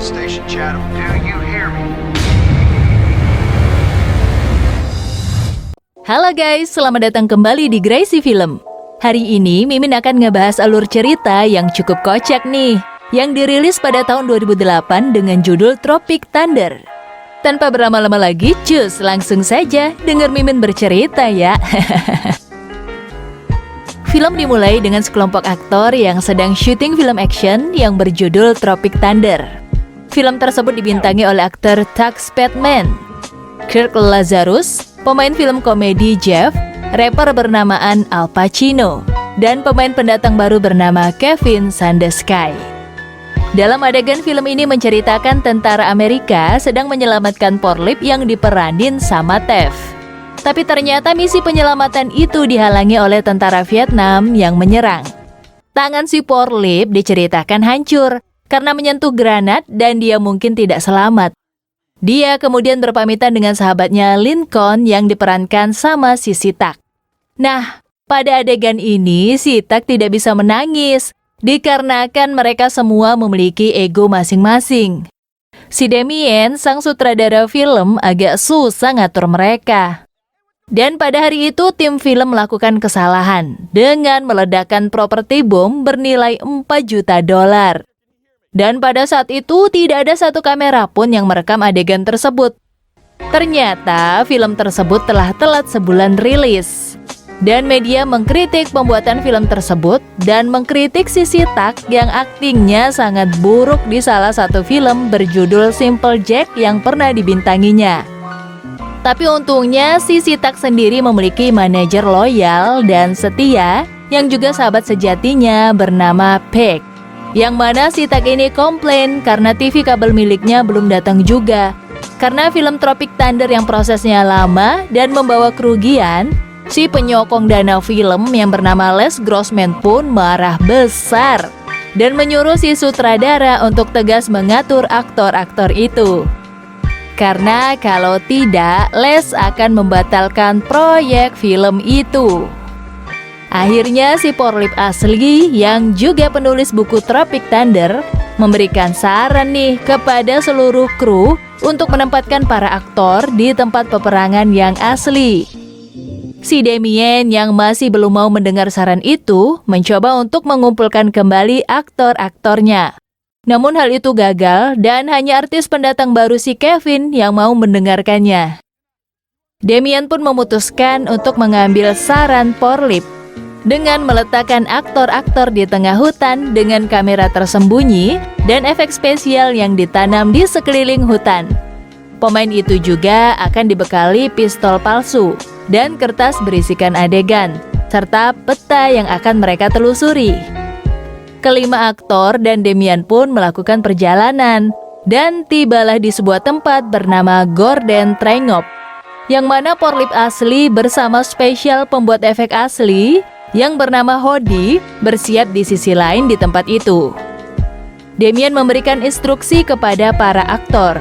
station, Chatham. Do you hear me? Halo guys, selamat datang kembali di Gracie Film. Hari ini Mimin akan ngebahas alur cerita yang cukup kocak nih, yang dirilis pada tahun 2008 dengan judul Tropic Thunder. Tanpa berlama-lama lagi, cus langsung saja denger Mimin bercerita ya. Film dimulai dengan sekelompok aktor yang sedang syuting film action yang berjudul Tropic Thunder. Film tersebut dibintangi oleh aktor Tux Padman, Kirk Lazarus, pemain film komedi Jeff, rapper bernamaan Al Pacino, dan pemain pendatang baru bernama Kevin Sandesky. Dalam adegan film ini menceritakan tentara Amerika sedang menyelamatkan Porlip yang diperanin sama Tev. Tapi ternyata misi penyelamatan itu dihalangi oleh tentara Vietnam yang menyerang. Tangan si Porlip diceritakan hancur karena menyentuh granat dan dia mungkin tidak selamat. Dia kemudian berpamitan dengan sahabatnya Lincoln yang diperankan sama si Sitak. Nah, pada adegan ini Sitak tidak bisa menangis dikarenakan mereka semua memiliki ego masing-masing. Si Damien, sang sutradara film, agak susah ngatur mereka. Dan pada hari itu tim film melakukan kesalahan dengan meledakkan properti bom bernilai 4 juta dolar. Dan pada saat itu tidak ada satu kamera pun yang merekam adegan tersebut. Ternyata film tersebut telah telat sebulan rilis. Dan media mengkritik pembuatan film tersebut dan mengkritik si Sitak yang aktingnya sangat buruk di salah satu film berjudul Simple Jack yang pernah dibintanginya. Tapi untungnya si Sitak sendiri memiliki manajer loyal dan setia yang juga sahabat sejatinya bernama Peg. Yang mana Sitak ini komplain karena TV kabel miliknya belum datang juga. Karena film Tropic Thunder yang prosesnya lama dan membawa kerugian, si penyokong dana film yang bernama Les Grossman pun marah besar dan menyuruh si sutradara untuk tegas mengatur aktor-aktor itu. Karena kalau tidak, Les akan membatalkan proyek film itu. Akhirnya si Porlip asli yang juga penulis buku Tropic Thunder memberikan saran nih kepada seluruh kru untuk menempatkan para aktor di tempat peperangan yang asli. Si Damien yang masih belum mau mendengar saran itu mencoba untuk mengumpulkan kembali aktor-aktornya. Namun hal itu gagal dan hanya artis pendatang baru si Kevin yang mau mendengarkannya. Damien pun memutuskan untuk mengambil saran Porlip dengan meletakkan aktor-aktor di tengah hutan dengan kamera tersembunyi dan efek spesial yang ditanam di sekeliling hutan. Pemain itu juga akan dibekali pistol palsu dan kertas berisikan adegan, serta peta yang akan mereka telusuri. Kelima aktor dan Damien pun melakukan perjalanan dan tibalah di sebuah tempat bernama Gordon Trengop, yang mana Porlip asli bersama spesial pembuat efek asli yang bernama Hody bersiap di sisi lain di tempat itu. Damien memberikan instruksi kepada para aktor.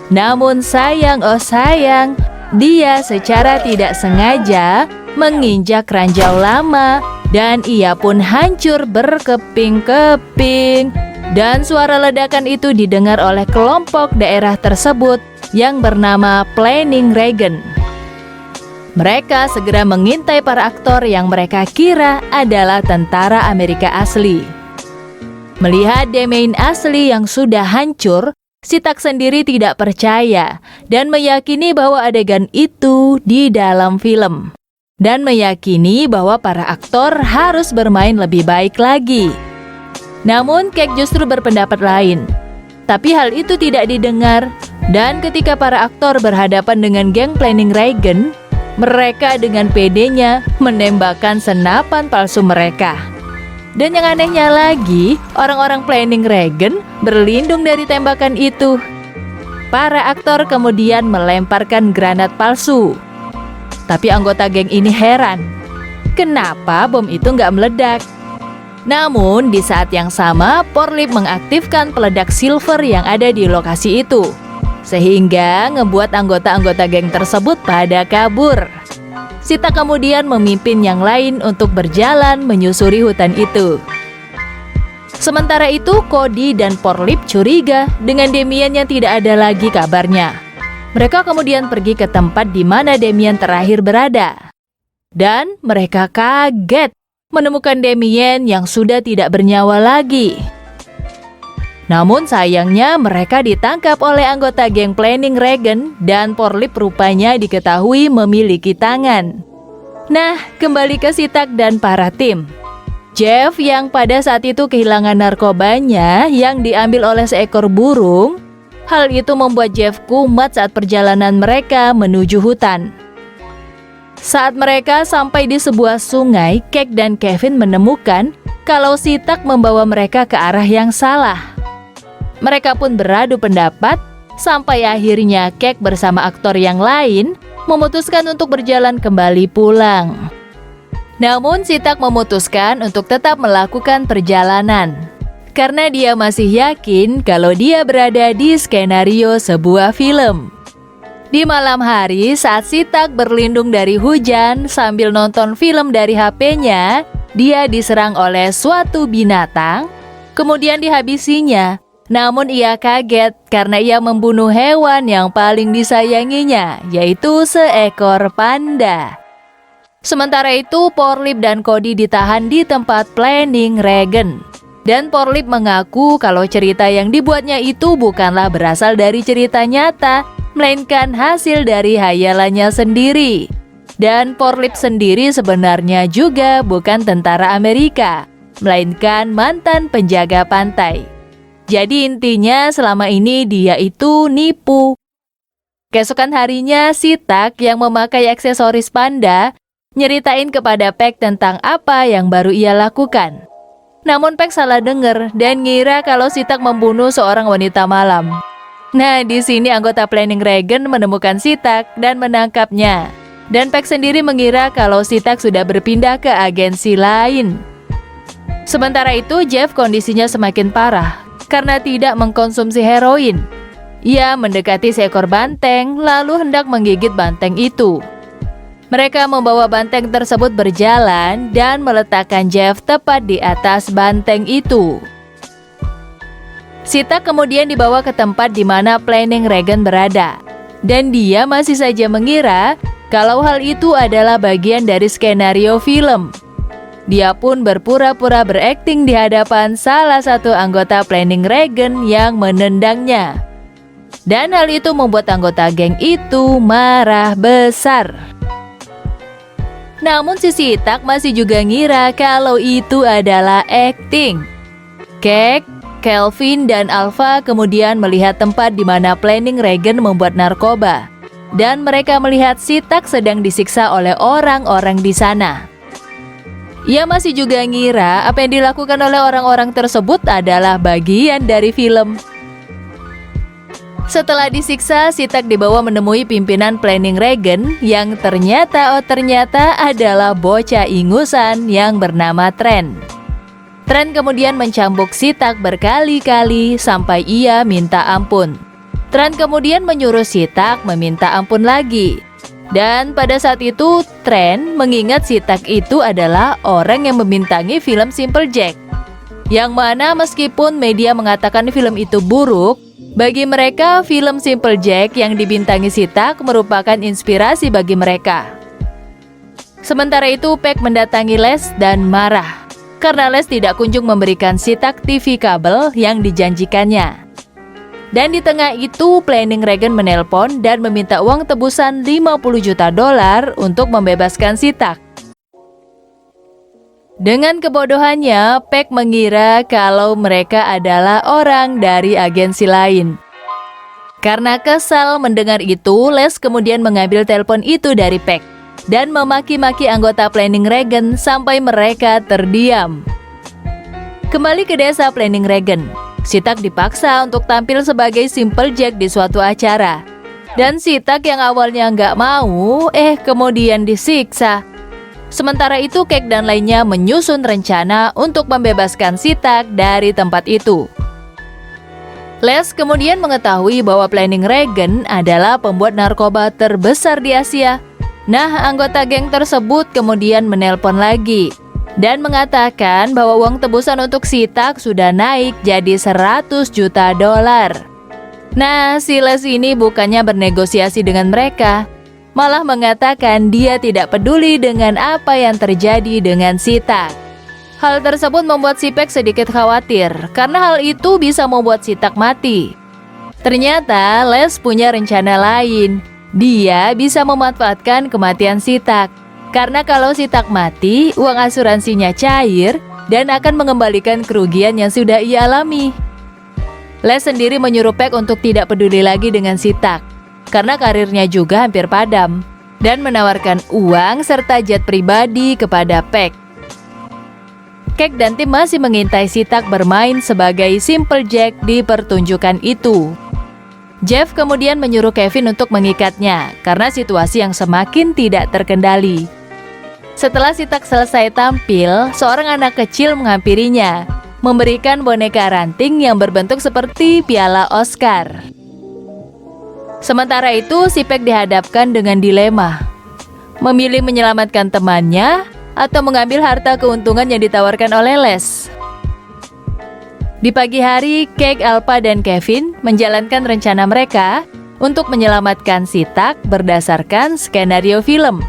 Namun sayang, oh sayang, dia secara tidak sengaja menginjak ranjau lama dan ia pun hancur berkeping-keping. Dan suara ledakan itu didengar oleh kelompok daerah tersebut yang bernama Planning Reagan. Mereka segera mengintai para aktor yang mereka kira adalah tentara Amerika asli. Melihat Damien asli yang sudah hancur, Sitak sendiri tidak percaya dan meyakini bahwa adegan itu di dalam film. Dan meyakini bahwa para aktor harus bermain lebih baik lagi. Namun Kek justru berpendapat lain. Tapi hal itu tidak didengar, dan ketika para aktor berhadapan dengan geng Planning Reagan, mereka dengan pedenya menembakkan senapan palsu mereka. Dan yang anehnya lagi, orang-orang Planning Reagan berlindung dari tembakan itu. Para aktor kemudian melemparkan granat palsu. Tapi anggota geng ini heran, kenapa bom itu nggak meledak? Namun di saat yang sama, Porlip mengaktifkan peledak silver yang ada di lokasi itu, sehingga ngebuat anggota-anggota geng tersebut pada kabur. Sita kemudian memimpin yang lain untuk berjalan menyusuri hutan itu. Sementara itu, Cody dan Porlip curiga dengan Damien yang tidak ada lagi kabarnya. Mereka kemudian pergi ke tempat di mana Damien terakhir berada. Dan mereka kaget menemukan Damien yang sudah tidak bernyawa lagi. Namun sayangnya mereka ditangkap oleh anggota geng Planning Regan dan Porlip rupanya diketahui memiliki tangan. Nah, kembali ke Sitak dan para tim. Jeff yang pada saat itu kehilangan narkobanya yang diambil oleh seekor burung. Hal itu membuat Jeff kumat saat perjalanan mereka menuju hutan. Saat mereka sampai di sebuah sungai, Cake dan Kevin menemukan kalau Sitak membawa mereka ke arah yang salah. Mereka pun beradu pendapat sampai akhirnya Cake bersama aktor yang lain memutuskan untuk berjalan kembali pulang. Namun Sitak memutuskan untuk tetap melakukan perjalanan karena dia masih yakin kalau dia berada di skenario sebuah film. Di malam hari saat Sitak berlindung dari hujan sambil nonton film dari HP-nya, dia diserang oleh suatu binatang, kemudian dihabisinya. Namun ia kaget karena ia membunuh hewan yang paling disayanginya, yaitu seekor panda. Sementara itu, Porlip dan Cody ditahan di tempat Planning Regan. Dan Porlip mengaku kalau cerita yang dibuatnya itu bukanlah berasal dari cerita nyata, melainkan hasil dari hayalannya sendiri. Dan Porlip sendiri sebenarnya juga bukan tentara Amerika, melainkan mantan penjaga pantai. Jadi intinya selama ini dia itu nipu. Keesokan harinya, Sitak yang memakai aksesoris panda nyeritain kepada Peck tentang apa yang baru ia lakukan. Namun Peck salah dengar dan ngira kalau Sitak membunuh seorang wanita malam. Nah, di sini anggota Planning Regan menemukan Sitak dan menangkapnya. Dan Peck sendiri mengira kalau Sitak sudah berpindah ke agensi lain. Sementara itu, Jeff kondisinya semakin parah karena tidak mengkonsumsi heroin. Ia mendekati seekor banteng lalu hendak menggigit banteng itu. Mereka membawa banteng tersebut berjalan dan meletakkan Jeff tepat di atas banteng itu. Sitak kemudian dibawa ke tempat di mana Planning Regan berada. Dan dia masih saja mengira kalau hal itu adalah bagian dari skenario film. Dia pun berpura-pura berakting di hadapan salah satu anggota Planning Regan yang menendangnya. Dan hal itu membuat anggota geng itu marah besar. Namun si Sitak masih juga ngira kalau itu adalah akting. Cake, Kelvin, dan Alpha kemudian melihat tempat di mana Planning Regan membuat narkoba. Dan mereka melihat Sitak sedang disiksa oleh orang-orang di sana. Ia masih juga ngira apa yang dilakukan oleh orang-orang tersebut adalah bagian dari film. Setelah disiksa, Sitak dibawa menemui pimpinan Planning Regan yang ternyata adalah bocah ingusan yang bernama Trent. Trent kemudian mencambuk Sitak berkali-kali sampai ia minta ampun. Trent kemudian menyuruh Sitak meminta ampun lagi. Dan pada saat itu, Trent mengingat Sitak itu adalah orang yang membintangi film Simple Jack. Yang mana meskipun media mengatakan film itu buruk, bagi mereka film Simple Jack yang dibintangi Sitak merupakan inspirasi bagi mereka. Sementara itu, Peck mendatangi Les dan marah karena Les tidak kunjung memberikan Sitak TV kabel yang dijanjikannya. Dan di tengah itu, Planning Regan menelpon dan meminta uang tebusan $50 juta untuk membebaskan Sitak. Dengan kebodohannya, Peck mengira kalau mereka adalah orang dari agensi lain. Karena kesal mendengar itu, Les kemudian mengambil telepon itu dari Peck dan memaki-maki anggota Planning Regan sampai mereka terdiam. Kembali ke desa Planning Regan, Sitak dipaksa untuk tampil sebagai Simple Jack di suatu acara. Dan Sitak yang awalnya nggak mau, kemudian disiksa. Sementara itu, Cake dan lainnya menyusun rencana untuk membebaskan Sitak dari tempat itu. Les kemudian mengetahui bahwa Planning Regan adalah pembuat narkoba terbesar di Asia. Nah, anggota geng tersebut kemudian menelpon lagi dan mengatakan bahwa uang tebusan untuk Si-tak sudah naik jadi 100 juta dolar. Nah, si Les ini bukannya bernegosiasi dengan mereka, malah mengatakan dia tidak peduli dengan apa yang terjadi dengan Si-tak. Hal tersebut membuat si Paik sedikit khawatir, karena hal itu bisa membuat Si-tak mati. Ternyata Les punya rencana lain. Dia bisa memanfaatkan kematian Si-tak, karena kalau Si-tak mati, uang asuransinya cair dan akan mengembalikan kerugian yang sudah ia alami. Les sendiri menyuruh Paik untuk tidak peduli lagi dengan Si-tak, karena karirnya juga hampir padam, dan menawarkan uang serta jet pribadi kepada Paik. Cake dan tim masih mengintai Si-tak bermain sebagai Simple Jack di pertunjukan itu. Jeff kemudian menyuruh Kevin untuk mengikatnya karena situasi yang semakin tidak terkendali. Setelah Si-tak selesai tampil, seorang anak kecil menghampirinya, memberikan boneka ranting yang berbentuk seperti piala Oscar. Sementara itu, si Paik dihadapkan dengan dilema, memilih menyelamatkan temannya atau mengambil harta keuntungan yang ditawarkan oleh Les. Di pagi hari, Cake, Alpha, dan Kevin menjalankan rencana mereka untuk menyelamatkan Si-tak berdasarkan skenario film.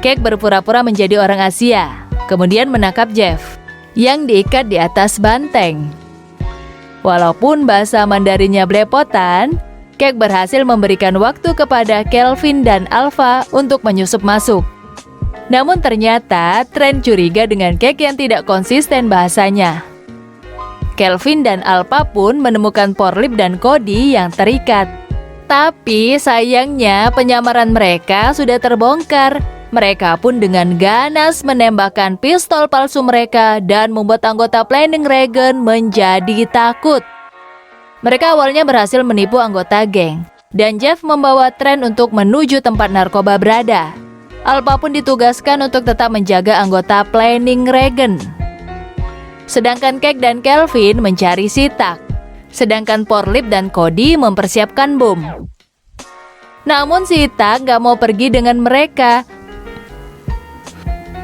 Cake berpura-pura menjadi orang Asia, kemudian menangkap Jeff yang diikat di atas banteng. Walaupun bahasa Mandarinnya belepotan, Cake berhasil memberikan waktu kepada Kelvin dan Alpha untuk menyusup masuk. Namun ternyata Trent curiga dengan Cake yang tidak konsisten bahasanya. Kelvin dan Alpha pun menemukan Porlip dan Cody yang terikat. Tapi sayangnya penyamaran mereka sudah terbongkar. Mereka pun dengan ganas menembakkan pistol palsu mereka dan membuat anggota Planning Regen menjadi takut. Mereka awalnya berhasil menipu anggota geng, dan Jeff membawa Trent untuk menuju tempat narkoba berada. Alpha pun ditugaskan untuk tetap menjaga anggota Planning Regen. Sedangkan Cake dan Kelvin mencari Si-tak. Sedangkan Porlip dan Cody mempersiapkan bom. Namun Si-tak gak mau pergi dengan mereka.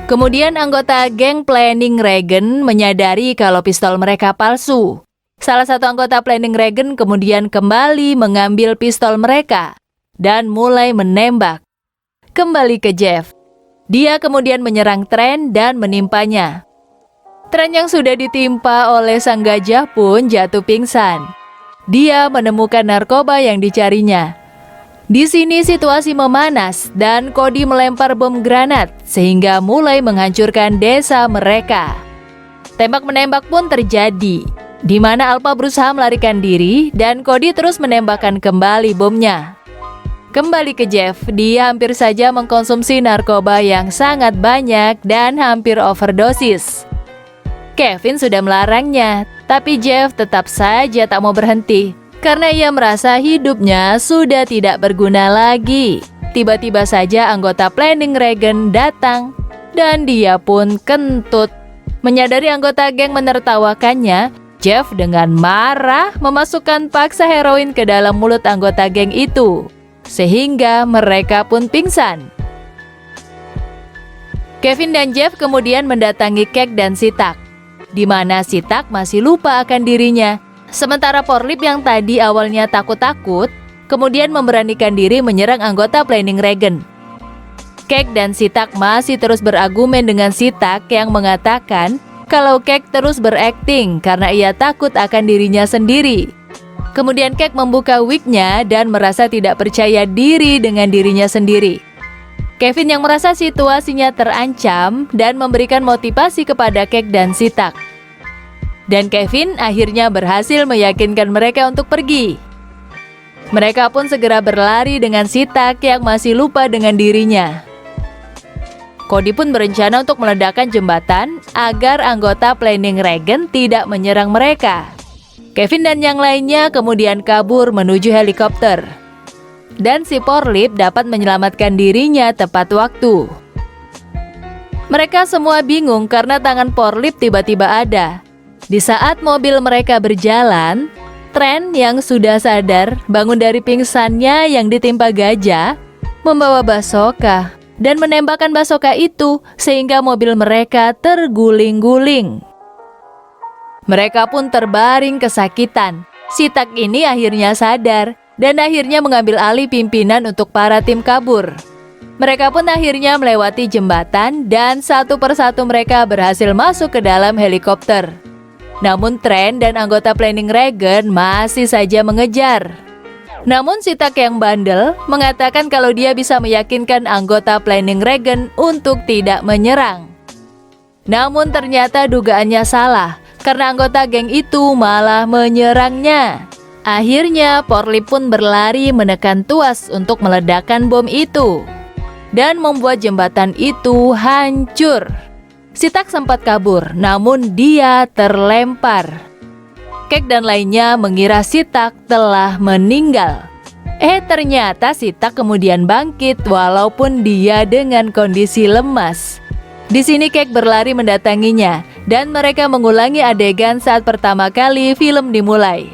Kemudian anggota geng Planning Regen menyadari kalau pistol mereka palsu. Salah satu anggota Planning Regen kemudian kembali mengambil pistol mereka dan mulai menembak. Kembali ke Jeff. Dia kemudian menyerang Trent dan menimpanya. Trent yang sudah ditimpa oleh sang gajah pun jatuh pingsan. Dia menemukan narkoba yang dicarinya. Di sini situasi memanas dan Cody melempar bom granat sehingga mulai menghancurkan desa mereka. Tembak-menembak pun terjadi, di mana Alpha berusaha melarikan diri dan Cody terus menembakkan kembali bomnya. Kembali ke Jeff, dia hampir saja mengkonsumsi narkoba yang sangat banyak dan hampir overdosis. Kevin sudah melarangnya, tapi Jeff tetap saja tak mau berhenti karena ia merasa hidupnya sudah tidak berguna lagi. Tiba-tiba saja anggota Planning Regen datang dan dia pun kentut. Menyadari anggota geng menertawakannya, Jeff dengan marah memasukkan paksa heroin ke dalam mulut anggota geng itu, sehingga mereka pun pingsan. Kevin dan Jeff kemudian mendatangi Cake dan Si-tak, di mana Si-tak masih lupa akan dirinya. Sementara Porlip yang tadi awalnya takut-takut, kemudian memberanikan diri menyerang anggota Planning Regen. Cake dan Si-tak masih terus berargumen dengan Si-tak yang mengatakan kalau Cake terus berakting karena ia takut akan dirinya sendiri. Kemudian Cake membuka wignya dan merasa tidak percaya diri dengan dirinya sendiri. Kevin yang merasa situasinya terancam dan memberikan motivasi kepada Cake dan Si-tak. Dan Kevin akhirnya berhasil meyakinkan mereka untuk pergi. Mereka pun segera berlari dengan Si-tak yang masih lupa dengan dirinya. Cody pun berencana untuk meledakkan jembatan agar anggota Planning Regen tidak menyerang mereka. Kevin dan yang lainnya kemudian kabur menuju helikopter. Dan si Porlip dapat menyelamatkan dirinya tepat waktu. Mereka semua bingung karena tangan Porlip tiba-tiba ada. Di saat mobil mereka berjalan, Trent yang sudah sadar bangun dari pingsannya yang ditimpa gajah, membawa bazooka. dan menembakkan bazooka itu sehingga mobil mereka terguling-guling. Mereka pun terbaring kesakitan. Si Tak ini akhirnya sadar dan akhirnya mengambil alih pimpinan untuk para tim kabur. Mereka pun akhirnya melewati jembatan dan satu persatu mereka berhasil masuk ke dalam helikopter. Namun Tran dan anggota Planning Reagan masih saja mengejar. Namun si Tak yang bandel mengatakan kalau dia bisa meyakinkan anggota Planning Reagan untuk tidak menyerang. Namun ternyata dugaannya salah, karena anggota geng itu malah menyerangnya. Akhirnya Porlip pun berlari menekan Tuas untuk meledakkan bom itu dan membuat jembatan itu hancur. Si Tak sempat kabur, namun dia terlempar. Cake dan lainnya mengira si Tak telah meninggal. Ternyata si Tak kemudian bangkit walaupun dia dengan kondisi lemas. Di sini Cake berlari mendatanginya dan mereka mengulangi adegan saat pertama kali film dimulai.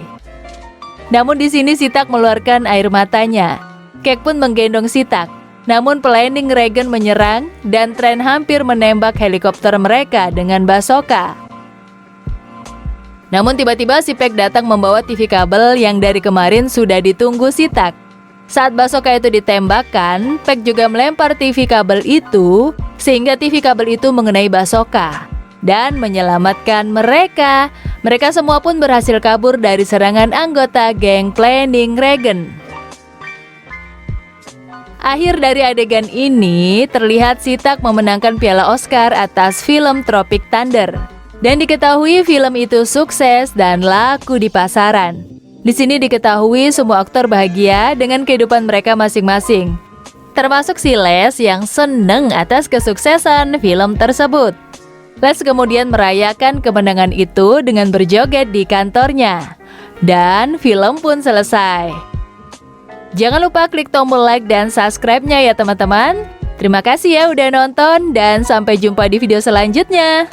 Namun di sini si Tak mengeluarkan air matanya. Cake pun menggendong si Tak. Namun Planning Reagan menyerang dan Tran hampir menembak helikopter mereka dengan bazooka. Namun tiba-tiba si Pack datang membawa TV kabel yang dari kemarin sudah ditunggu si Tak. Saat bazooka itu ditembakkan, Pack juga melempar TV kabel itu sehingga TV kabel itu mengenai bazooka dan menyelamatkan mereka. Mereka semua pun berhasil kabur dari serangan anggota geng Planning Reagan. Akhir dari adegan ini terlihat si Tak memenangkan piala Oscar atas film Tropic Thunder. Dan diketahui film itu sukses dan laku di pasaran. Di sini diketahui semua aktor bahagia dengan kehidupan mereka masing-masing. Termasuk si Les yang seneng atas kesuksesan film tersebut. Les kemudian merayakan kemenangan itu dengan berjoget di kantornya. Dan film pun selesai. Jangan lupa klik tombol like dan subscribe-nya ya teman-teman. Terima kasih ya udah nonton dan sampai jumpa di video selanjutnya.